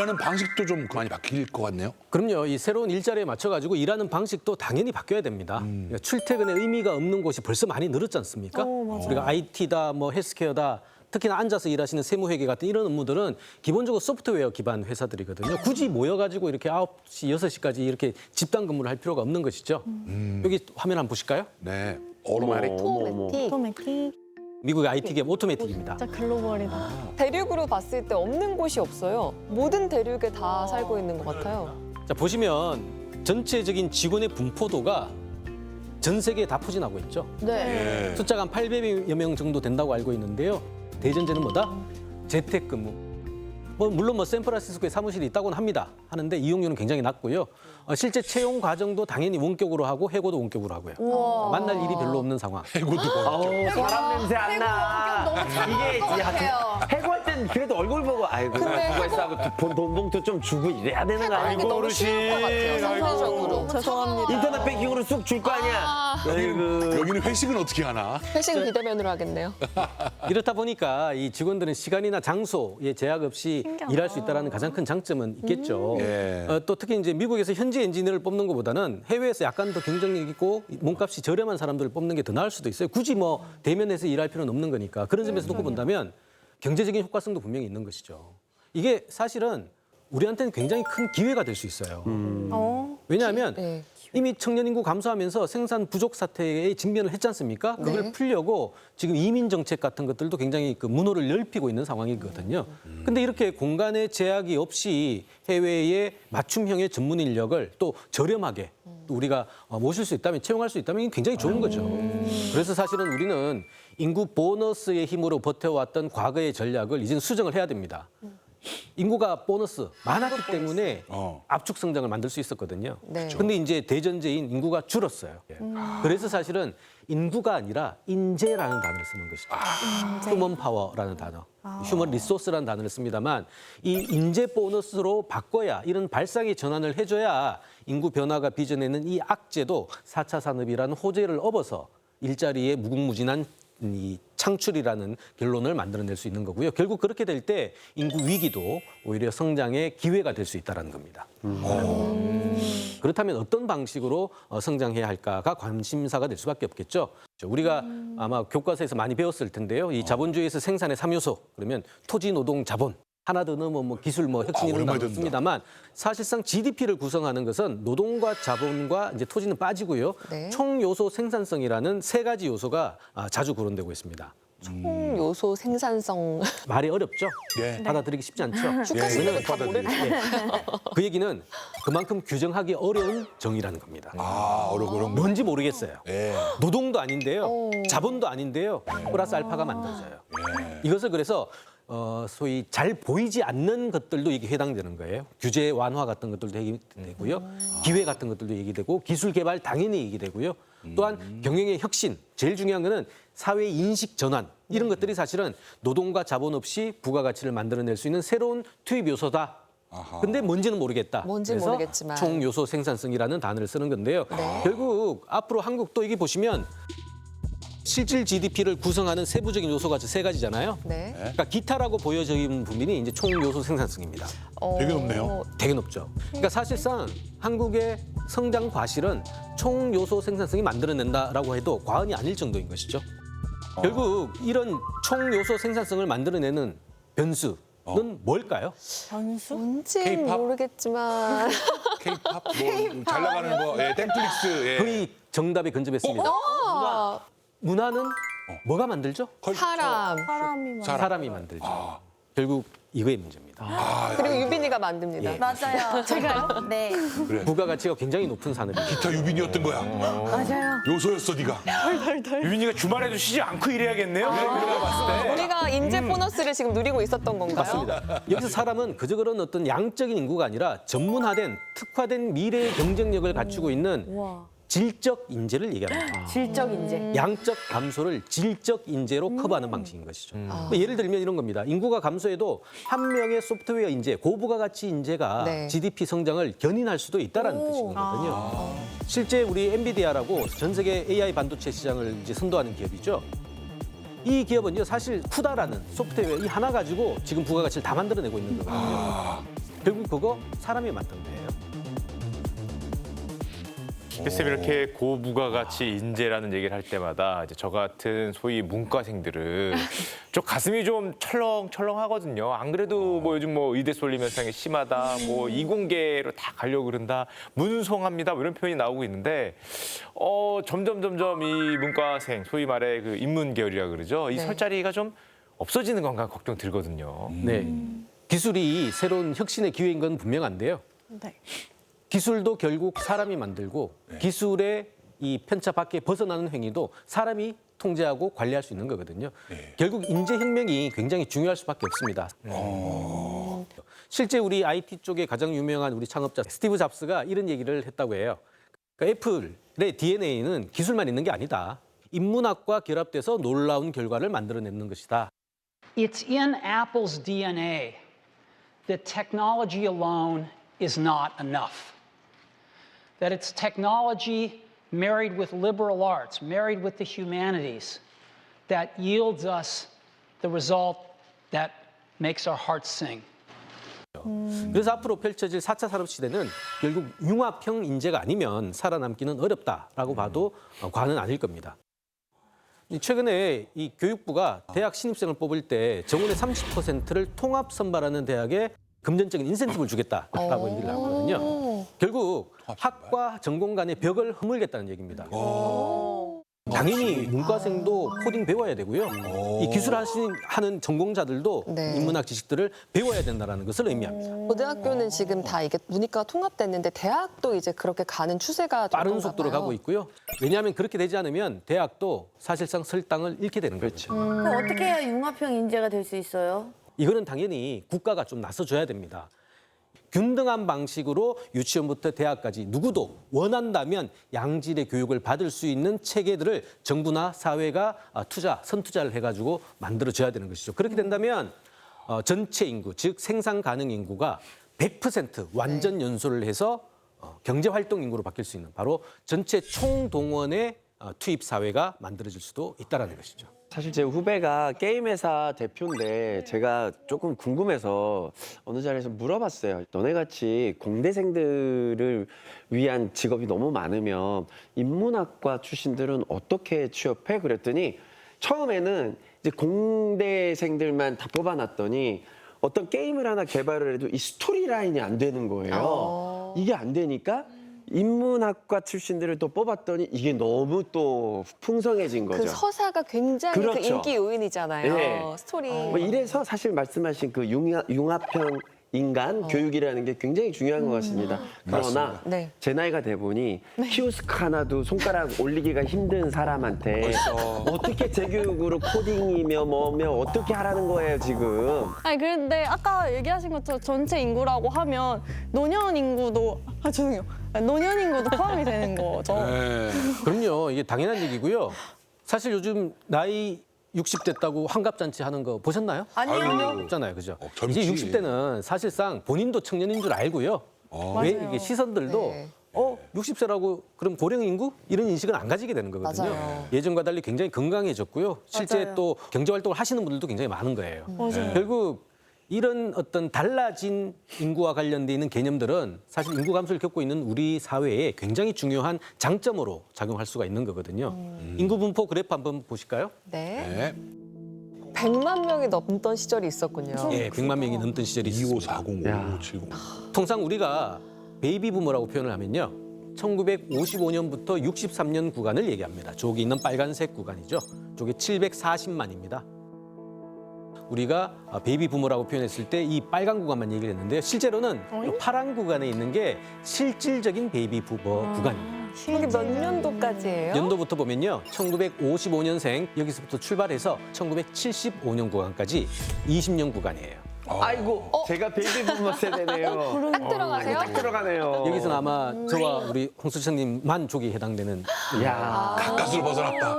일하는 방식도 좀 많이 바뀔 것 같네요. 그럼요. 이 새로운 일자리에 맞춰가지고 일하는 방식도 당연히 바뀌어야 됩니다. 그러니까 출퇴근에 의미가 없는 곳이 벌써 많이 늘었지 않습니까? 우리가 IT다, 뭐 헬스케어다, 특히나 앉아서 일하시는 세무회계 같은 이런 업무들은 기본적으로 소프트웨어 기반 회사들이거든요. 굳이 모여가지고 이렇게 9시, 6시까지 이렇게 집단 근무를 할 필요가 없는 것이죠. 여기 화면 한번 보실까요? 네. 오토마틱. 오토매틱. 미국의 IT 기업 오토매틱입니다. 진짜 글로벌이다. 대륙으로 봤을 때 없는 곳이 없어요. 모든 대륙에 다 살고 있는 것 같아요. 자, 보시면 전체적인 직원의 분포도가 전 세계에 다 포진하고 있죠. 네. 예. 숫자가 한 800여 명 정도 된다고 알고 있는데요. 대전제는 뭐다? 재택근무. 물론 샌프란시스코에 사무실이 있다고는 합니다. 하는데 이용률은 굉장히 낮고요. 실제 채용 과정도 당연히 원격으로 하고 해고도 원격으로 하고요. 우와. 만날 일이 별로 없는 상황. 해고도 원격. 사람 냄새 안 나. 이게 해고할 땐 그래도 얼굴 보고 아이고 근데 수고했어 돈 봉투 좀 주고 이래야 되는 거 해고하기 아니고 너무 쉬운 것 같아요. 상대적으로. 죄송합니다. 인터넷 뱅킹으로 쑥 줄 거 아니야. 아이고. 여기는 회식은 어떻게 하나? 회식 비대면으로 하겠네요. 이렇다 보니까 이 직원들은 시간이나 장소에 제약 없이 일할 수 있다는 가장 큰 장점은 있겠죠. 예. 또 특히 이제 미국에서 현지 엔지니어를 뽑는 것보다는 해외에서 약간 더 경쟁력 있고 몸값이 저렴한 사람들을 뽑는 게 더 나을 수도 있어요. 굳이 뭐 대면에서 일할 필요는 없는 거니까. 그런 점에서 놓고 본다면 경제적인 효과성도 분명히 있는 것이죠. 이게 사실은 우리한테는 굉장히 큰 기회가 될 수 있어요. 왜냐하면 네. 이미 청년 인구 감소하면서 생산 부족 사태에 직면을 했지 않습니까? 그걸 네. 풀려고 지금 이민 정책 같은 것들도 굉장히 그 문호를 넓히고 있는 상황이거든요. 근데 이렇게 공간의 제약이 없이 해외의 맞춤형의 전문 인력을 또 저렴하게 또 우리가 모실 수 있다면 채용할 수 있다면 이게 굉장히 좋은 거죠. 그래서 사실은 우리는 인구 보너스의 힘으로 버텨왔던 과거의 전략을 이제는 수정을 해야 됩니다. 인구가 보너스 많았기 때문에 압축 성장을 만들 수 있었거든요. 네. 근데 이제 대전제인 인구가 줄었어요. 그래서 사실은 인구가 아니라 인재라는 단어를 쓰는 것이죠. 휴먼 파워라는 단어, 휴먼 리소스라는 단어를 씁니다만 이 인재 보너스로 바꿔야 이런 발상의 전환을 해줘야 인구 변화가 빚어내는 이 악재도 4차 산업이라는 호재를 업어서 일자리의 무궁무진한 이 창출이라는 결론을 만들어낼 수 있는 거고요. 결국 그렇게 될 때 인구 위기도 오히려 성장의 기회가 될 수 있다는 겁니다. 그렇다면 어떤 방식으로 성장해야 할까가 관심사가 될 수밖에 없겠죠. 우리가 아마 교과서에서 많이 배웠을 텐데요. 이 자본주의에서 생산의 3요소, 그러면 토지, 노동, 자본. 하나 더 넣으면 뭐 기술, 뭐 혁신 이런 거 없습니다만 사실상 GDP를 구성하는 것은 노동과 자본과 이제 토지는 빠지고요. 네. 총 요소 생산성이라는 세 가지 요소가 자주 거론되고 있습니다. 총 요소 생산성. 말이 어렵죠? 네. 받아들이기 쉽지 않죠? 축하시는 다 모르는 그 얘기는 그만큼 규정하기 어려운 정의라는 겁니다. 어려운 거. 뭔지 모르겠어요. 예. 노동도 아닌데요. 자본도 아닌데요. 플러스 알파가 만들어져요. 이것을 그래서 소위 잘 보이지 않는 것들도 이게 해당되는 거예요. 규제 완화 같은 것들도 얘기되고요. 기회 같은 것들도 얘기되고 기술 개발 당연히 얘기되고요. 또한 경영의 혁신, 제일 중요한 거는 사회 인식 전환 이런 것들이 사실은 노동과 자본 없이 부가가치를 만들어낼 수 있는 새로운 투입 요소다. 근데 뭔지는 모르겠다. 뭔지는 그래서 모르겠지만. 총 요소 생산성이라는 단어를 쓰는 건데요. 결국 앞으로 한국도 이게 보시면 실질 GDP를 구성하는 세부적인 요소가 세 가지잖아요. 네. 그러니까 기타라고 보여지는 부분이 이제 총 요소 생산성입니다. 되게 높네요. 되게 높죠. 그러니까 사실상 한국의 성장 과실은 총 요소 생산성이 만들어낸다라고 해도 과언이 아닐 정도인 것이죠. 결국 이런 총 요소 생산성을 만들어내는 변수는 뭘까요? 변수? 뭔지 K-pop? 모르겠지만. K-팝 뭐잘 나가는 거, 예, 땡플릭스. 예. 거의 정답에 근접했습니다. 문화는 뭐가 만들죠? 사람. 사람이 만들죠. 결국 이거의 문제입니다. 그리고 유빈이가 만듭니다. 예. 맞아요. 제가요? 네. 부가가치가 굉장히 높은 산업이죠. 기타 유빈이었던 거야. 맞아요. 요소였어, 네가. 유빈이가 주말에도 쉬지 않고 일해야겠네요. 우리가 봤을 때. 우리가 인재 보너스를 지금 누리고 있었던 건가요? 맞습니다. 여기서 사람은 그저 그런 어떤 양적인 인구가 아니라 전문화된 특화된 미래의 경쟁력을 갖추고 있는 우와. 질적 인재를 얘기합니다. 질적 인재. 양적 감소를 질적 인재로 커버하는 방식인 것이죠. 예를 들면 이런 겁니다. 인구가 감소해도 한 명의 소프트웨어 인재, 고부가가치 인재가 네. GDP 성장을 견인할 수도 있다는 뜻이거든요. 실제 우리 엔비디아라고 전 세계 AI 반도체 시장을 이제 선도하는 기업이죠. 이 기업은요 사실 쿠다라는 소프트웨어 이 하나 가지고 지금 부가가치를 다 만들어내고 있는 거거든요. 결국 그거 사람이 만든 거예요. 글쎄 이렇게 고부가가치 인재라는 얘기를 할 때마다 이제 저 같은 소위 문과생들은 좀 가슴이 좀 철렁철렁하거든요. 안 그래도 뭐 요즘 뭐 의대 쏠림 현상이 심하다, 뭐 이공계로 다 가려고 그런다, 문송합니다, 뭐 이런 표현이 나오고 있는데 점점 이 문과생 소위 말해 그 인문 계열이라 그러죠. 이 네. 설 자리가 좀 없어지는 건가 걱정 들거든요. 네. 기술이 새로운 혁신의 기회인 건 분명한데요. 네. 기술도 결국 사람이 만들고 기술의 이 편차 밖에 벗어나는 행위도 사람이 통제하고 관리할 수 있는 거거든요. 결국 인재혁명이 굉장히 중요할 수밖에 없습니다. 실제 우리 IT 쪽에 가장 유명한 우리 창업자 스티브 잡스가 이런 얘기를 했다고 해요. 그러니까 애플의 DNA는 기술만 있는 게 아니다. 인문학과 결합돼서 놀라운 결과를 만들어내는 것이다. It's in Apple's DNA that technology alone is not enough. That it's technology married with liberal arts, married with the humanities, that yields us the result that makes our hearts sing. 그래서 앞으로 펼쳐질 4차 산업시대는 결국 융합형 인재가 아니면 살아남기는 어렵다라고 봐도 과언은 아닐 겁니다. 최근에 이 교육부가 대학 신입생을 뽑을 때 정원의 30%를 통합 선발하는 대학에 금전적인 인센티브를 주겠다라고 얘기를 하거든요. 결국 학과 전공 간의 벽을 허물겠다는 얘기입니다. 당연히 문과생도 코딩 배워야 되고요. 이 기술 하는 전공자들도 네. 인문학 지식들을 배워야 된다는 것을 의미합니다. 고등학교는 지금 다 이게 문이과 통합됐는데 대학도 이제 그렇게 가는 추세가 좀 빠른 그런가 속도로 봐요. 가고 있고요. 왜냐하면 그렇게 되지 않으면 대학도 사실상 설 땅을 잃게 되는 거죠. 그럼 어떻게 해야 융합형 인재가 될 수 있어요? 이거는 당연히 국가가 좀 나서줘야 됩니다. 균등한 방식으로 유치원부터 대학까지 누구도 원한다면 양질의 교육을 받을 수 있는 체계들을 정부나 사회가 선투자를 해가지고 만들어줘야 되는 것이죠. 그렇게 된다면 전체 인구, 즉 생산 가능 인구가 100% 완전 연소를 해서 경제활동 인구로 바뀔 수 있는 바로 전체 총동원의 투입 사회가 만들어질 수도 있다는 것이죠. 사실 제 후배가 게임 회사 대표인데 제가 조금 궁금해서 어느 자리에서 물어봤어요. 너네같이 공대생들을 위한 직업이 너무 많으면 인문학과 출신들은 어떻게 취업해? 그랬더니 처음에는 이제 공대생들만 다 뽑아놨더니 어떤 게임을 하나 개발을 해도 이 스토리 라인이 안 되는 거예요. 이게 안 되니까 인문학과 출신들을 또 뽑았더니 이게 너무 또 풍성해진 거죠. 그 서사가 굉장히 그 그렇죠. 인기 요인이잖아요. 네. 스토리. 뭐 이래서 사실 말씀하신 그 융합형 인간 교육이라는 게 굉장히 중요한 것 같습니다. 그러나 네. 제 나이가 돼 보니 키오스크 하나도 손가락 올리기가 힘든 사람한테 어떻게 재교육으로 코딩이며 뭐며 어떻게 하라는 거예요 지금. 아니 그런데 아까 얘기하신 것처럼 전체 인구라고 하면 노년 인구도 죄송해요. 노년 인구도 포함이 되는 거죠. 그럼요. 이게 당연한 얘기고요. 사실 요즘 나이 60 됐다고 환갑잔치 하는 거 보셨나요? 아니요. 없잖아요. 그죠? 젊지. 이제 60대는 사실상 본인도 청년인 줄 알고요. 왜 이게 시선들도 네. 60세라고 그럼 고령 인구? 이런 인식은 안 가지게 되는 거거든요. 맞아요. 예전과 달리 굉장히 건강해졌고요. 실제 맞아요. 또 경제 활동을 하시는 분들도 굉장히 많은 거예요. 맞아요. 결국 이런 어떤 달라진 인구와 관련돼 있는 개념들은 사실 인구 감소를 겪고 있는 우리 사회에 굉장히 중요한 장점으로 작용할 수가 있는 거거든요. 인구 분포 그래프 한번 보실까요? 네. 네. 100만 명이 넘던 시절이 있었군요. 예, 100만 명이 넘던 시절이 있습니다. 2540, 야. 5570. 통상 우리가 베이비 부머라고 표현을 하면요. 1955년부터 63년 구간을 얘기합니다. 저기 있는 빨간색 구간이죠. 저게 740만입니다. 우리가 베이비 부머라고 표현했을 때 이 빨간 구간만 얘기를 했는데요. 실제로는 이 파란 구간에 있는 게 실질적인 베이비 부머 구간입니다. 이게 몇 년도까지예요? 연도부터 보면요. 1955년생 여기서부터 출발해서 1975년 구간까지 20년 구간이에요. 아이고 제가 베이비 부머 세대네요. 딱 들어가세요? 딱 들어가네요. 여기서는 아마 저와 우리 홍수천님만 족이 해당되는 야. 가까스로 벗어났다.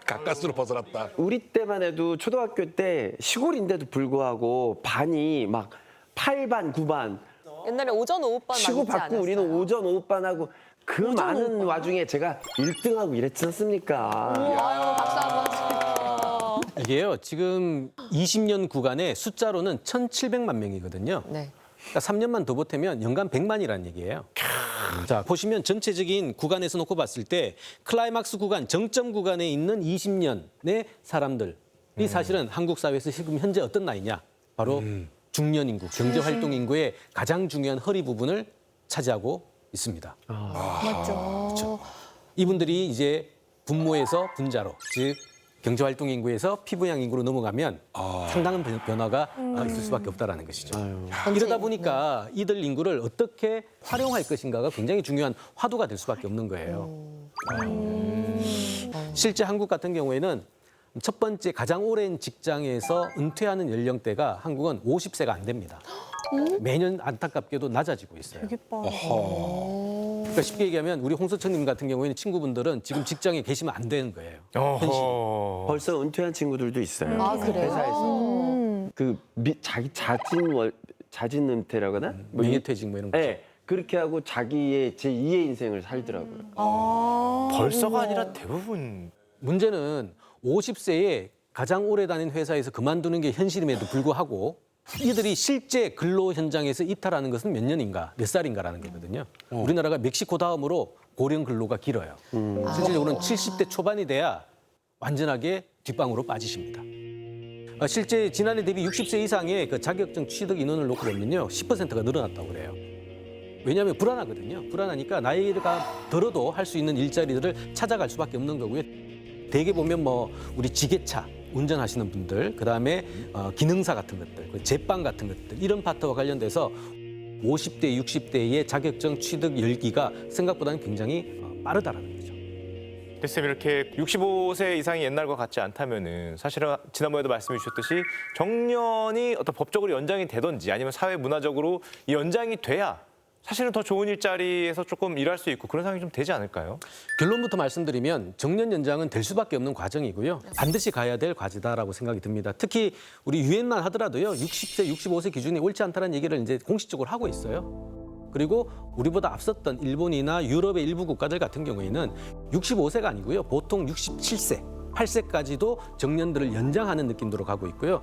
가까스로 벗어났다. 우리 때만 해도 초등학교 때 시골인데도 불구하고 반이 막 8반, 9반 옛날에 오전 오후반 치고 많지 받고 않았어요? 우리는 오전, 오후반하고 그 많은 와중에 제가 1등하고 이랬지 않습니까? 아유 박수 한번 주세요. 이게요. 지금 20년 구간에 숫자로는 1,700만 명이거든요. 네. 그러니까 3년만 더 보태면 연간 100만이라는 얘기예요. 자, 보시면 전체적인 구간에서 놓고 봤을 때 클라이막스 구간, 정점 구간에 있는 20년의 사람들이 사실은 한국 사회에서 지금 현재 어떤 나이냐? 바로 중년 인구, 경제 활동 인구의 가장 중요한 허리 부분을 차지하고 있습니다. 맞죠. 이분들이 이제 분모에서 분자로, 즉 경제 활동 인구에서 피부양 인구로 넘어가면 상당한 변화가 있을 수밖에 없다라는 것이죠. 이러다 보니까 이들 인구를 어떻게 활용할 것인가가 굉장히 중요한 화두가 될 수밖에 없는 거예요. 실제 한국 같은 경우에는 첫 번째 가장 오랜 직장에서 은퇴하는 연령대가 한국은 50세가 안 됩니다. 매년 안타깝게도 낮아지고 있어요. 되게 빠르다. 그러니까 쉽게 얘기하면 우리 홍서천님 같은 경우에는 친구분들은 지금 직장에 계시면 안 되는 거예요. 어허. 벌써 은퇴한 친구들도 있어요. 아, 그래요? 회사에서. 자기 자진 은퇴라고 하나? 명예퇴직 뭐 이런 거. 네, 그렇게 하고 자기의 제2의 인생을 살더라고요. 벌써가 아니라 대부분 문제는 50세에 가장 오래 다닌 회사에서 그만두는 게 현실임에도 불구하고 이들이 실제 근로 현장에서 이탈하는 것은 몇 년인가, 몇 살인가라는 거거든요. 우리나라가 멕시코 다음으로 고령 근로가 길어요. 실질적으로는 70대 초반이 돼야 완전하게 뒷방으로 빠지십니다. 실제 지난해 대비 60세 이상의 그 자격증 취득 인원을 놓고 보면요, 10%가 늘어났다고 그래요. 왜냐하면 불안하거든요. 불안하니까 나이가 들어도 할 수 있는 일자리들을 찾아갈 수밖에 없는 거고요. 대개 보면 뭐 우리 지게차 운전하시는 분들, 그다음에 기능사 같은 것들, 제빵 같은 것들, 이런 파트와 관련돼서 50대, 60대의 자격증 취득 열기가 생각보다는 굉장히 빠르다라는 거죠. 쌤, 이렇게 65세 이상이 옛날과 같지 않다면은 사실은 지난번에도 말씀해 주셨듯이 정년이 어떤 법적으로 연장이 되든지 아니면 사회 문화적으로 이 연장이 돼야 사실은 더 좋은 일자리에서 조금 일할 수 있고 그런 상황이 좀 되지 않을까요? 결론부터 말씀드리면 정년 연장은 될 수밖에 없는 과정이고요. 반드시 가야 될 과제다라고 생각이 듭니다. 특히 우리 유엔만 하더라도요, 60세, 65세 기준이 옳지 않다는 얘기를 이제 공식적으로 하고 있어요. 그리고 우리보다 앞섰던 일본이나 유럽의 일부 국가들 같은 경우에는 65세가 아니고요, 보통 67세, 8세까지도 정년들을 연장하는 느낌으로 가고 있고요.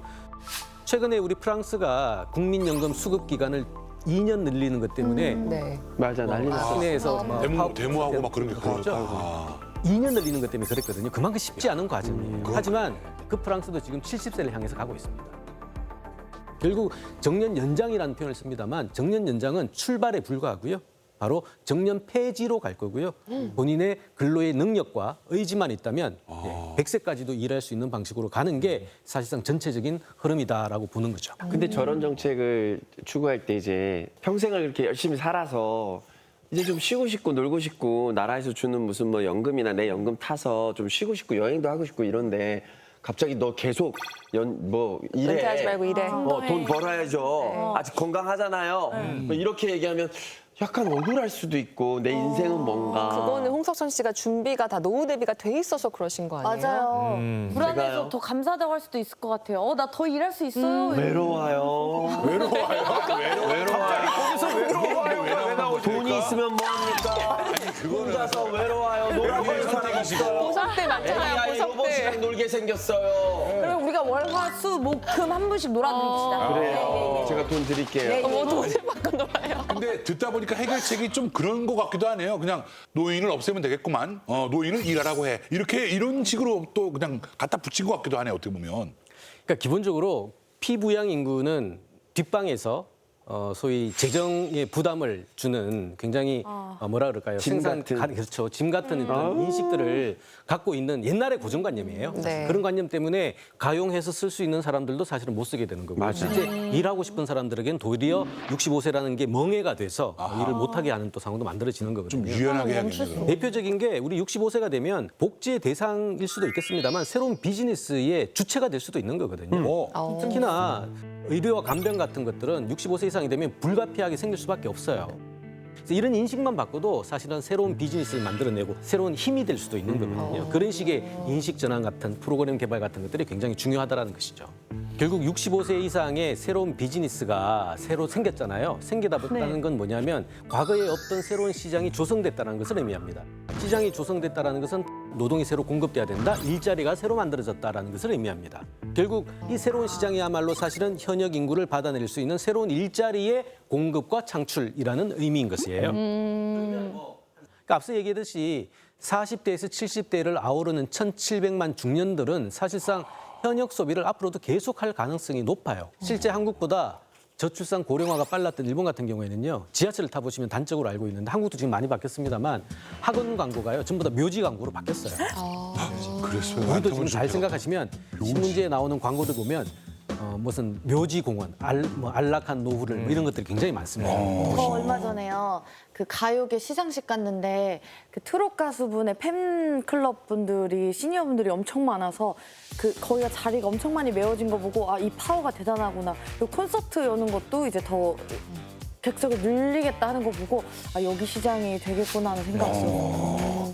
최근에 우리 프랑스가 국민연금 수급 기간을 2년 늘리는 것 때문에 네. 맞아, 난리 났어. 시내에서 데모하고 막 그런 게 그렇죠. 그렇죠. 2년 늘리는 것 때문에 그랬거든요. 그만큼 쉽지 않은 과정이에요. 하지만 그 프랑스도 지금 70세를 향해서 가고 있습니다. 결국 정년 연장이라는 표현을 씁니다만 정년 연장은 출발에 불과하고요. 바로 정년 폐지로 갈 거고요. 본인의 근로의 능력과 의지만 있다면 100세까지도 일할 수 있는 방식으로 가는 게 사실상 전체적인 흐름이다라고 보는 거죠. 근데 저런 정책을 추구할 때 이제 평생을 그렇게 열심히 살아서 이제 좀 쉬고 싶고 놀고 싶고 나라에서 주는 무슨 뭐 연금이나 내 연금 타서 좀 쉬고 싶고 여행도 하고 싶고 이런데 갑자기 너 계속 일해. 은퇴하지 말고 일해. 돈 벌어야죠. 아직 건강하잖아요. 뭐 이렇게 얘기하면 약간 억울할 수도 있고 내 인생은 뭔가. 그거는 홍석천 씨가 준비가 다 노후 대비가 돼 있어서 그러신 거 아니에요? 맞아요. 불안해서 제가요? 더 감사하다고 할 수도 있을 것 같아요. 나 더 일할 수 있어요. 외로워요. 돈이 있으면 뭐합니까? 혼자서 외로워요. 놀아볼 사람 없어요. 보석 때 많잖아요. AI 보석 로봇이랑 때. 놀게 생겼어요. 그럼 우리가 월, 화, 수, 목, 금 한 분씩 놀아드립시다. 그래요. 제가 돈 드릴게요. 뭐 돈을 받고 놀아요. 근데 듣다 보니까 해결책이 좀 그런 것 같기도 하네요. 그냥 노인을 없애면 되겠구만. 노인을 일하라고 해. 이런 식으로 또 그냥 갖다 붙인 것 같기도 하네요. 어떻게 보면. 그러니까 기본적으로 피부양 인구는 뒷방에서 소위 재정의 부담을 주는 굉장히 뭐라 그럴까요? 짐 같은. 그렇죠. 짐 같은 이런 인식들을 갖고 있는 옛날의 고정관념이에요. 네. 그런 관념 때문에 가용해서 쓸 수 있는 사람들도 사실은 못 쓰게 되는 거고 맞아요. 실제 일하고 싶은 사람들에겐 도리어 65세라는 게 멍해가 돼서 일을 못하게 하는 또 상황도 만들어지는 좀 거거든요. 유연하게 해야겠네요. 대표적인 게 우리 65세가 되면 복지의 대상일 수도 있겠습니다만 새로운 비즈니스의 주체가 될 수도 있는 거거든요. 특히나 의료와 간병 같은 것들은 65세 이상이 되면 불가피하게 생길 수밖에 없어요. 그래서 이런 인식만 바꿔도 사실은 새로운 비즈니스를 만들어내고 새로운 힘이 될 수도 있는 거거든요. 그런 식의 인식 전환 같은 프로그램 개발 같은 것들이 굉장히 중요하다는 것이죠. 결국 65세 이상의 새로운 비즈니스가 새로 생겼잖아요. 생기다 보다는 건 뭐냐면 과거에 없던 새로운 시장이 조성됐다는 것을 의미합니다. 시장이 조성됐다는 것은 노동이 새로 공급돼야 된다, 일자리가 새로 만들어졌다는 것을 의미합니다. 결국 이 새로운 시장이야말로 사실은 현역 인구를 받아낼 수 있는 새로운 일자리의 공급과 창출이라는 의미인 것이에요. 그러니까 앞서 얘기했듯이 40대에서 70대를 아우르는 1,700만 중년들은 사실상 현역 소비를 앞으로도 계속할 가능성이 높아요. 실제 한국보다 저출산 고령화가 빨랐던 일본 같은 경우에는요. 지하철을 타보시면 단적으로 알고 있는데 한국도 지금 많이 바뀌었습니다만 학원 광고가요. 전부 다 묘지 광고로 바뀌었어요. 그랬어요. 우리도 지금 잘 생각하시면 신문지에 나오는 광고들 보면 무슨 묘지 공원, 안락한 노후를 뭐 이런 것들이 굉장히 많습니다. 저 얼마 전에요. 그 가요계 시상식 갔는데 그 트롯 가수분의 팬클럽 분들이 시니어 분들이 엄청 많아서 그 거기가 자리가 엄청 많이 메워진 거 보고 아, 이 파워가 대단하구나. 그리고 콘서트 여는 것도 이제 더 객석을 늘리겠다 하는 거 보고 아, 여기 시장이 되겠구나 하는 생각이 들어요.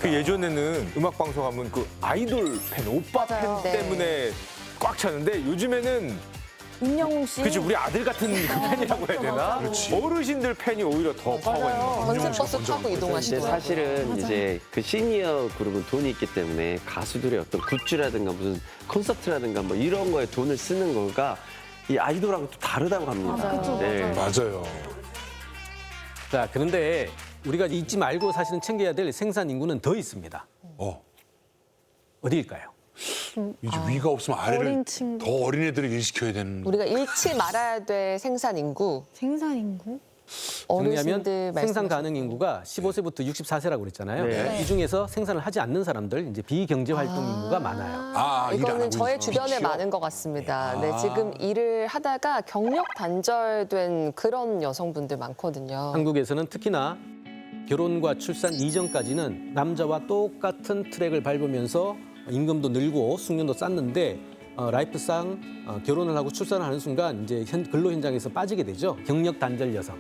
그 예전에는 음악 방송하면 그 아이돌 팬, 오빠 맞아요. 팬 때문에 꽉 찼는데 요즘에는 임영웅 씨. 그치 우리 아들 같은 그 팬이라고 해야 되나? 어르신들 팬이 오히려 더 파워가 있는 것 같아요. 컨셉버스 타고 근데 이동하시더라고요. 사실은 이제 그 시니어 그룹은 돈이 있기 때문에 가수들의 어떤 굿즈라든가 무슨 콘서트라든가 뭐 이런 거에 돈을 쓰는 거가 이 아이돌하고 또 다르다고 합니다. 맞아요. 네. 맞아요. 자, 그런데 우리가 잊지 말고 사실은 챙겨야 될 생산 인구는 더 있습니다. 어디일까요? 이제 위가 없으면 아래를 어린 친구. 더 어린 애들을 일시켜야 되는. 우리가 잃지 말아야 될 생산 인구, 생산 인구? 정리하면 어르신들 생산 가능 인구가 15세부터 64세라고 그랬잖아요. 네. 이 중에서 생산을 하지 않는 사람들, 이제 비경제 활동 인구가 많아요. 아, 일안 이거는 하고 저의 있어. 주변에 많은 것 같습니다. 네, 지금 일을 하다가 경력 단절된 그런 여성분들 많거든요. 한국에서는 특히나 결혼과 출산 이전까지는 남자와 똑같은 트랙을 밟으면서 임금도 늘고 숙련도 쌓는데 라이프상 결혼을 하고 출산을 하는 순간 이제 근로 현장에서 빠지게 되죠. 경력 단절 여성.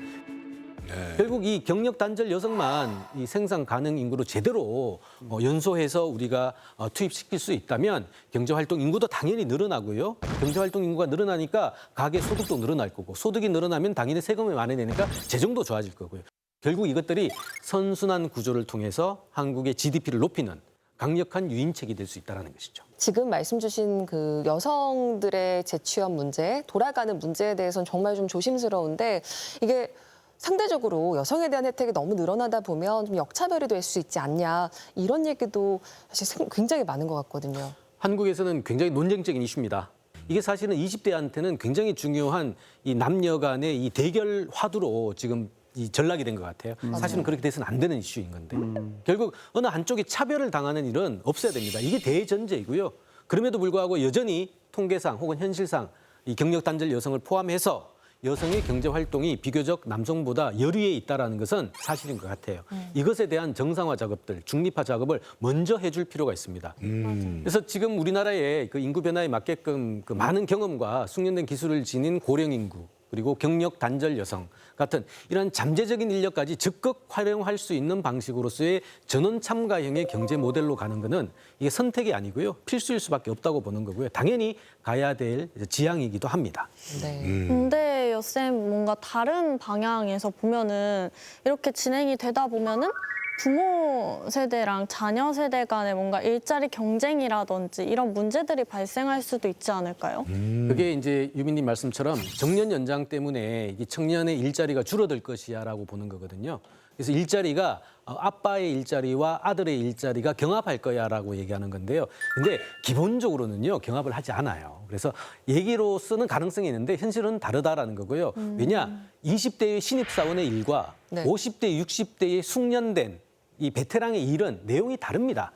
결국 이 경력 단절 여성만 이 생산 가능 인구로 제대로 연소해서 우리가 투입시킬 수 있다면 경제 활동 인구도 당연히 늘어나고요. 경제 활동 인구가 늘어나니까 가계 소득도 늘어날 거고 소득이 늘어나면 당연히 세금을 많이 내니까 재정도 좋아질 거고요. 결국 이것들이 선순환 구조를 통해서 한국의 GDP를 높이는 강력한 유인책이 될 수 있다는 것이죠. 지금 말씀 주신 그 여성들의 재취업 문제, 돌아가는 문제에 대해서는 정말 좀 조심스러운데 이게 상대적으로 여성에 대한 혜택이 너무 늘어나다 보면 좀 역차별이 될 수 있지 않냐 이런 얘기도 사실 굉장히 많은 것 같거든요. 한국에서는 굉장히 논쟁적인 이슈입니다. 이게 사실은 20대한테는 굉장히 중요한 이 남녀 간의 이 대결 화두로 지금 이 전락이 된 것 같아요. 사실은 그렇게 돼서는 안 되는 이슈인 건데 결국 어느 한쪽에 차별을 당하는 일은 없어야 됩니다. 이게 대전제이고요. 그럼에도 불구하고 여전히 통계상 혹은 현실상 이 경력 단절 여성을 포함해서 여성의 경제 활동이 비교적 남성보다 열위에 있다는 것은 사실인 것 같아요. 이것에 대한 정상화 작업들, 중립화 작업을 먼저 해줄 필요가 있습니다. 그래서 지금 우리나라의 그 인구 변화에 맞게끔 그 많은 경험과 숙련된 기술을 지닌 고령 인구 그리고 경력 단절 여성 같은 이런 잠재적인 인력까지 적극 활용할 수 있는 방식으로서의 전원 참가형의 경제 모델로 가는 것은 이게 선택이 아니고요. 필수일 수밖에 없다고 보는 거고요. 당연히 가야 될 지향이기도 합니다. 네. 근데 여쌤 뭔가 다른 방향에서 보면은 이렇게 진행이 되다 보면은 부모 세대랑 자녀 세대 간의 뭔가 일자리 경쟁이라든지 이런 문제들이 발생할 수도 있지 않을까요? 그게 이제 유민님 말씀처럼 정년 연장 때문에 이 청년의 일자리가 줄어들 것이야라고 보는 거거든요. 그래서 일자리가 아빠의 일자리와 아들의 일자리가 경합할 거야라고 얘기하는 건데요. 근데 기본적으로는요 경합을 하지 않아요. 그래서 얘기로서는 가능성이 있는데 현실은 다르다라는 거고요. 왜냐 20대의 신입사원의 일과 네. 50대, 60대의 숙련된 이 베테랑의 일은 내용이 다릅니다.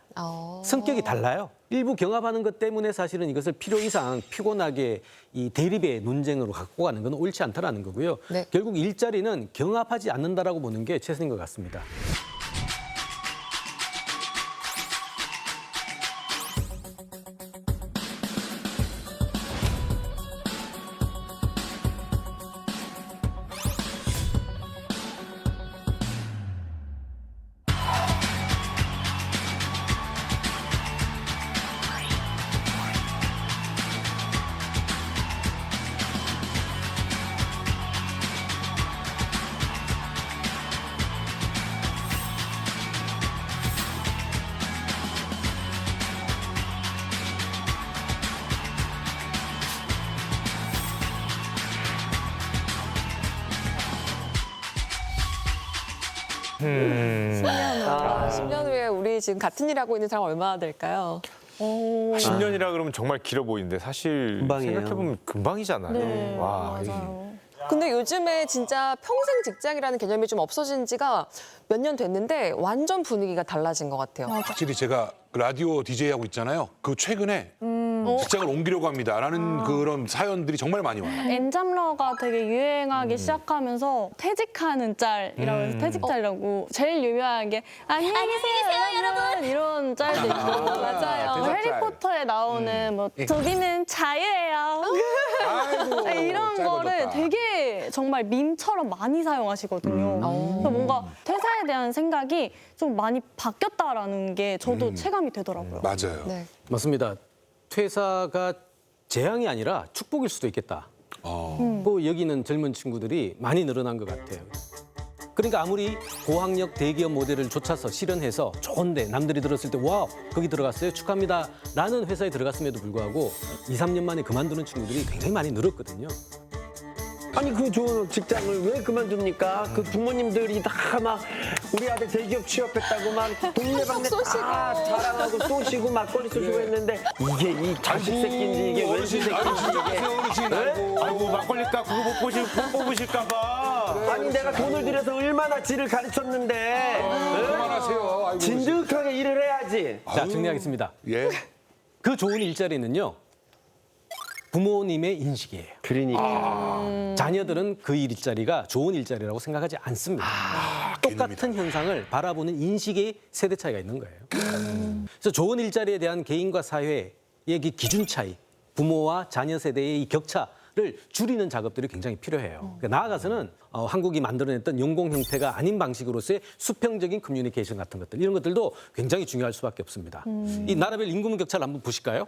성격이 달라요. 일부 경합하는 것 때문에 사실은 이것을 필요 이상 피곤하게 이 대립의 논쟁으로 갖고 가는 건 옳지 않다라는 거고요. 네. 결국 일자리는 경합하지 않는다라고 보는 게 최선인 것 같습니다. 아, 10년 후에 우리 지금 같은 일 하고 있는 사람 얼마나 될까요? 10년이라 그러면 정말 길어 보이는데 사실 금방이에요. 생각해보면 금방이잖아요. 네, 와, 맞아요. 근데 요즘에 진짜 평생 직장이라는 개념이 좀 없어진 지가 몇 년 됐는데 완전 분위기가 달라진 것 같아요. 확실히 제가 그 라디오 DJ 하고 있잖아요. 그 최근에 직장을 옮기려고 합니다라는 그런 사연들이 정말 많이 와요. 엔잡러가 되게 유행하기 시작하면서 퇴직하는 짤이라고 해서 퇴직짤이라고 제일 유명한 게 안녕히 계세요 여러분 이런 짤도 있고 맞아요. 뭐 해리포터에 나오는 뭐 저기는 자유예요 아이고, 이런 짧아졌다. 거를 되게 정말 밈처럼 많이 사용하시거든요. 그래서 뭔가 퇴사에 대한 생각이 좀 많이 바뀌었다라는 게 저도 체감이 되더라고요. 맞아요. 네. 맞습니다. 퇴사가 재앙이 아니라 축복일 수도 있겠다. 뭐 여기는 젊은 친구들이 많이 늘어난 것 같아요. 그러니까 아무리 고학력 대기업 모델을 쫓아서 실현해서 좋은데 남들이 들었을 때 와우 거기 들어갔어요 축하합니다 라는 회사에 들어갔음에도 불구하고 2, 3년 만에 그만두는 친구들이 굉장히 많이 늘었거든요. 아니 그 좋은 직장을 왜 그만둡니까? 그 부모님들이 다 막 우리 아들 대기업 취업했다고 막 동네방네 다 자랑하고 쏘시고 막걸리 쏘시고 했는데 이게 이 자식 새끼인지 이게 왼수 새끼인지 이게 어르신, 아이고. 아이고 막걸리값 그거 못 뽑으실까 봐. 아니 내가 돈을 들여서 얼마나 지를 가르쳤는데 그만하세요. 아이고. 진득하게 일을 해야지. 자 정리하겠습니다. 예. 그 좋은 일자리는요. 부모님의 인식이에요. 그러니까 자녀들은 그 일자리가 좋은 일자리라고 생각하지 않습니다. 똑같은 현상을 바라보는 인식의 세대 차이가 있는 거예요. 그래서 좋은 일자리에 대한 개인과 사회의 이 기준 차이, 부모와 자녀 세대의 이 격차를 줄이는 작업들이 굉장히 필요해요. 그러니까 나아가서는 한국이 만들어냈던 연공 형태가 아닌 방식으로서의 수평적인 커뮤니케이션 같은 것들, 이런 것들도 굉장히 중요할 수밖에 없습니다. 이 나라별 임금 격차를 한번 보실까요?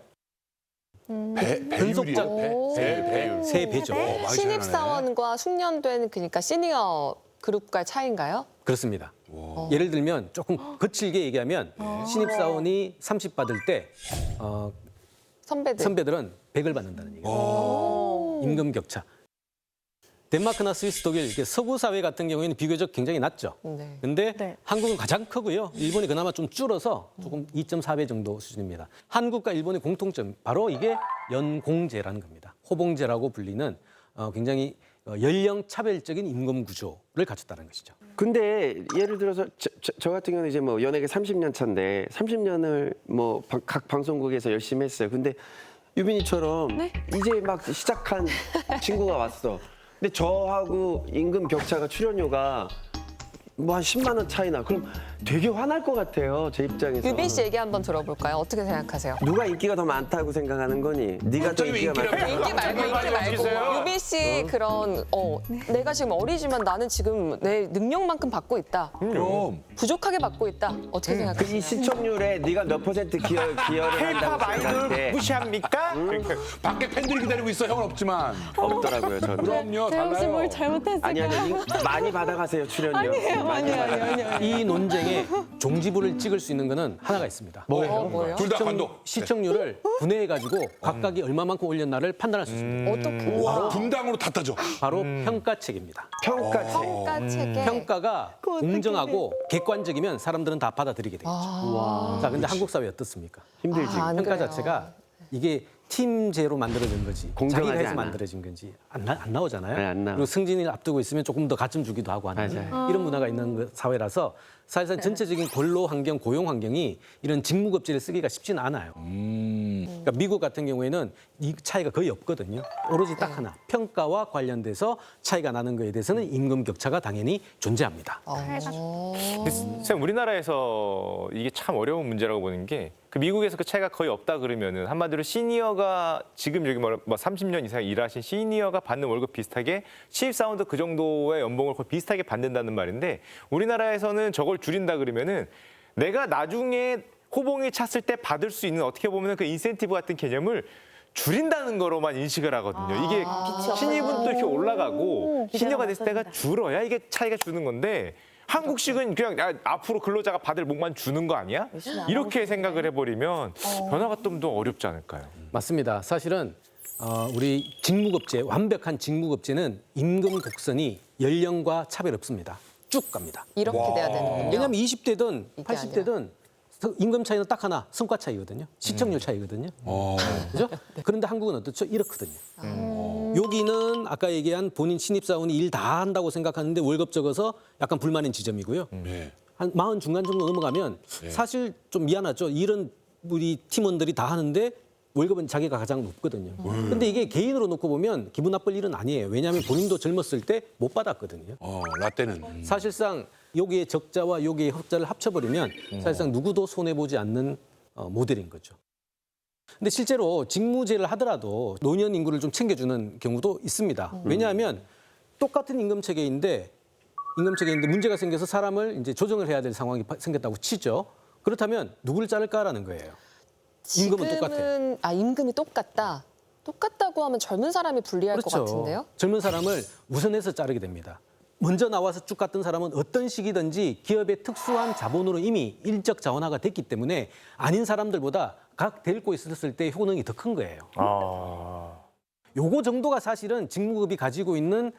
배율이요. 배율. 세 배죠. 많이 신입사원과 숙련된 그러니까 시니어 그룹과의 차이인가요? 그렇습니다. 예를 들면 조금 거칠게 얘기하면 신입사원이 30 받을 때 선배들. 선배들은 100을 받는다는 얘기예요. 임금 격차. 덴마크나 스위스, 독일, 이렇게 서구 사회 같은 경우에는 비교적 굉장히 낮죠. 네. 근데 네. 한국은 가장 크고요. 일본이 그나마 좀 줄어서 조금 2.4배 정도 수준입니다. 한국과 일본의 공통점, 바로 이게 연공제라는 겁니다. 호봉제라고 불리는 굉장히 연령 차별적인 임금 구조를 갖췄다는 것이죠. 근데 예를 들어서 저 같은 경우는 이제 뭐 연예계 30년 차인데 30년을 뭐 각 방송국에서 열심히 했어요. 근데 유빈이처럼 이제 막 시작한 친구가 왔어. 근데 저하고 임금 격차가 출연료가 뭐 한 10만 원 차이나. 그럼 되게 화날 것 같아요. 제 입장에서. 유빈 씨 얘기 한번 들어볼까요? 어떻게 생각하세요? 누가 인기가 더 많다고 생각하는 거니? 네가 더 인기가 많다. 인기 말고 유빈 씨 그런 내가 지금 어리지만 나는 지금 내 능력만큼 받고 있다. 그럼. 부족하게 받고 있다. 어떻게 이 생각하세요? 시청률에 네가 몇 퍼센트 기여를 헬팝 한다고 아이돌 생각해? 무시합니까? 그러니까 밖에 팬들이 기다리고 있어. 형은 없지만. 없더라고요, 저는. 그럼요. 재영 씨 뭘 달라요. 잘못했을까요? 아니, 많이 받아가세요, 출연료. 아니요. 이 논쟁에 종지부를 찍을 수 있는 거는 하나가 있습니다. 뭐예요? 둘 다 감독. 시청률을 분해해가지고 각각이 얼마만큼 올렸나를 판단할 수 있습니다. 어떻게? 분당으로 다 따져. 바로 평가책입니다. 평가책. 평가 체계. 평가가 공정하고 객관적이면 사람들은 다 받아들이게 되겠죠. 자, 근데 한국 사회 어떻습니까? 힘들지. 안 평가 그래요. 자체가 이게 팀제로 만들어진 건지 공정하지 자기가 해서 않아. 만들어진 건지 안 나오잖아요. 네, 안 나와. 그리고 승진을 앞두고 있으면 조금 더 가점 주기도 하고 하는 맞아요. 이런 문화가 있는 사회라서 사실상 전체적인 근로 환경, 고용 환경이 이런 직무급제를 쓰기가 쉽지는 않아요. 그러니까 미국 같은 경우에는 이 차이가 거의 없거든요. 오로지 딱 하나, 평가와 관련돼서 차이가 나는 거에 대해서는 임금 격차가 당연히 존재합니다. 쌤 우리나라에서 이게 참 어려운 문제라고 보는 게 그 미국에서 그 차이가 거의 없다 그러면은 한마디로 시니어가 지금 여기 뭐 30년 이상 일하신 시니어가 받는 월급 비슷하게 신입사원도 그 정도의 연봉을 거의 비슷하게 받는다는 말인데 우리나라에서는 저걸 줄인다 그러면은 내가 나중에 호봉이 찼을 때 받을 수 있는 어떻게 보면 그 인센티브 같은 개념을 줄인다는 거로만 인식을 하거든요. 이게 신입은 또 이렇게 올라가고 시니어가 됐을 때가 줄어야 이게 차이가 주는 건데 한국식은 그냥 앞으로 근로자가 받을 목만 주는 거 아니야? 이렇게 생각을 해버리면 변화가 좀 더 어렵지 않을까요? 맞습니다. 사실은 우리 직무급제, 완벽한 직무급제는 임금 곡선이 연령과 차별 없습니다. 쭉 갑니다. 이렇게 돼야 되는군요. 왜냐하면 20대든 이게 80대든 임금 차이는 딱 하나, 성과 차이거든요. 시청률 차이거든요. 그죠? 그런데 한국은 어떻죠? 이렇거든요. 여기는 아까 얘기한 본인 신입사원이 일 다 한다고 생각하는데 월급 적어서 약간 불만인 지점이고요. 네. 한 40 중간 정도 넘어가면 사실 좀 미안하죠. 일은 우리 팀원들이 다 하는데 월급은 자기가 가장 높거든요. 근데 이게 개인으로 놓고 보면 기분 나쁠 일은 아니에요. 왜냐하면 본인도 젊었을 때 못 받았거든요. 라떼는. 사실상 여기의 적자와 여기의 흑자를 합쳐버리면 사실상 누구도 손해보지 않는 모델인 거죠. 근데 실제로 직무제를 하더라도 노년 인구를 좀 챙겨주는 경우도 있습니다. 왜냐하면 똑같은 임금 체계인데 문제가 생겨서 사람을 이제 조정을 해야 될 상황이 생겼다고 치죠. 그렇다면 누구를 자를까라는 거예요. 임금은 똑같아요. 임금이 똑같다. 똑같다고 하면 젊은 사람이 불리할 것 그렇죠. 같은데요? 젊은 사람을 우선해서 자르게 됩니다. 먼저 나와서 쭉 갔던 사람은 어떤 시기든지 기업의 특수한 자본으로 이미 일적 자원화가 됐기 때문에 아닌 사람들보다 각 데리고 있었을 때 효능이 더 큰 거예요. 요거 정도가 사실은 직무급이 가지고 있는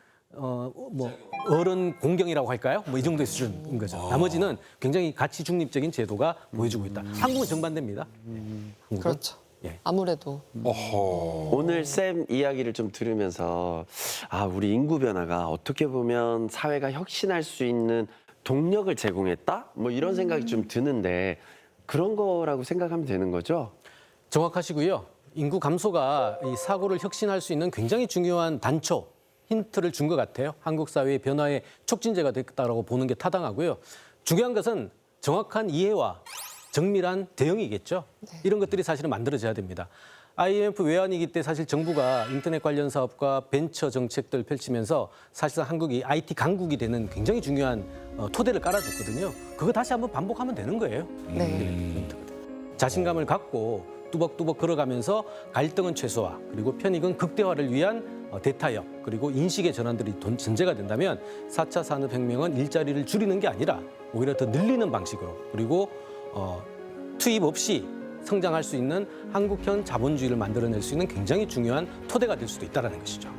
어른 공경이라고 할까요? 뭐 이 정도의 수준인 거죠. 나머지는 굉장히 가치 중립적인 제도가 보여주고 있다. 한국은 정반대입니다. 한국은. 그렇죠. 예. 아무래도. 오늘 쌤 이야기를 좀 들으면서 우리 인구 변화가 어떻게 보면 사회가 혁신할 수 있는 동력을 제공했다? 뭐 이런 생각이 좀 드는데 그런 거라고 생각하면 되는 거죠? 정확하시고요. 인구 감소가 이 사고를 혁신할 수 있는 굉장히 중요한 단초, 힌트를 준 것 같아요. 한국 사회의 변화의 촉진제가 됐다고 보는 게 타당하고요. 중요한 것은 정확한 이해와 정밀한 대응이겠죠. 이런 것들이 사실은 만들어져야 됩니다. IMF 외환위기 때 사실 정부가 인터넷 관련 사업과 벤처 정책들 펼치면서 사실상 한국이 IT 강국이 되는 굉장히 중요한 토대를 깔아줬거든요. 그거 다시 한번 반복하면 되는 거예요. 네. 자신감을 갖고 뚜벅뚜벅 걸어가면서 갈등은 최소화, 그리고 편익은 극대화를 위한 대타협, 그리고 인식의 전환들이 전제가 된다면 4차 산업혁명은 일자리를 줄이는 게 아니라 오히려 더 늘리는 방식으로, 그리고 투입 없이 성장할 수 있는 한국형 자본주의를 만들어낼 수 있는 굉장히 중요한 토대가 될 수도 있다는 것이죠.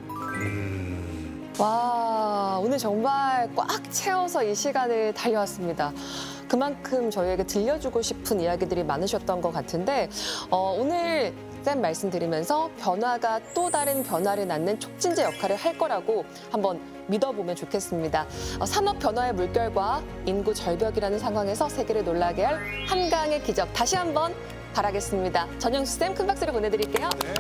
와, 오늘 정말 꽉 채워서 이 시간을 달려왔습니다. 그만큼 저희에게 들려주고 싶은 이야기들이 많으셨던 것 같은데 오늘 쌤 말씀 드리면서 변화가 또 다른 변화를 낳는 촉진제 역할을 할 거라고 한번 믿어보면 좋겠습니다. 산업 변화의 물결과 인구 절벽이라는 상황에서 세계를 놀라게 할 한강의 기적 다시 한번 바라겠습니다. 전영수 쌤 큰 박수를 보내드릴게요. 네,